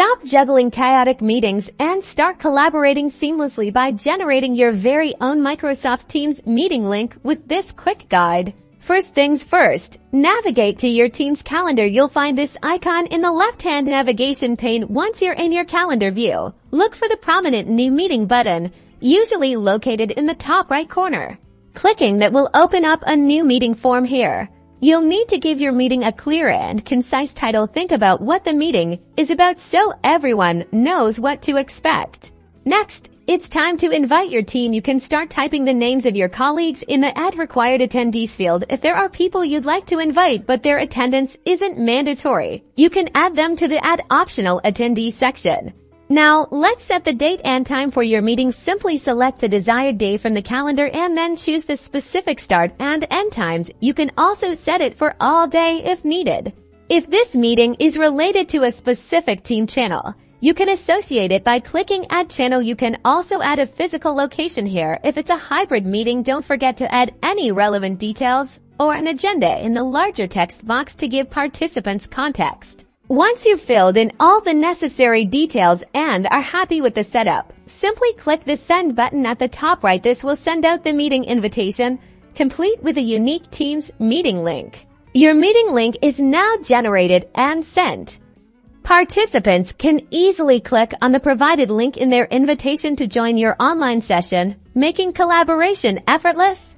Stop juggling chaotic meetings and start collaborating seamlessly by generating your very own Microsoft Teams meeting link with this quick guide. First things first, navigate to your Teams calendar. You'll find this icon in the left-hand navigation pane once you're in your calendar view. Look for the prominent New Meeting button, usually located in the top right corner. Clicking that will open up a new meeting form here. You'll need to give your meeting a clear and concise title. Think about what the meeting is about so everyone knows what to expect. Next, it's time to invite your team. You can start typing the names of your colleagues in the Add Required Attendees field. If there are people you'd like to invite but their attendance isn't mandatory, you can add them to the Add Optional Attendees section. Now, let's set the date and time for your meeting. Simply select the desired day from the calendar and then choose the specific start and end times. You can also set it for all day if needed. If this meeting is related to a specific team channel, you can associate it by clicking Add Channel. You can also add a physical location here. If it's a hybrid meeting, don't forget to add any relevant details or an agenda in the larger text box to give participants context. Once you've filled in all the necessary details and are happy with the setup, simply click the Send button at the top right. This will send out the meeting invitation, complete with a unique Teams meeting link. Your meeting link is now generated and sent. Participants can easily click on the provided link in their invitation to join your online session, making collaboration effortless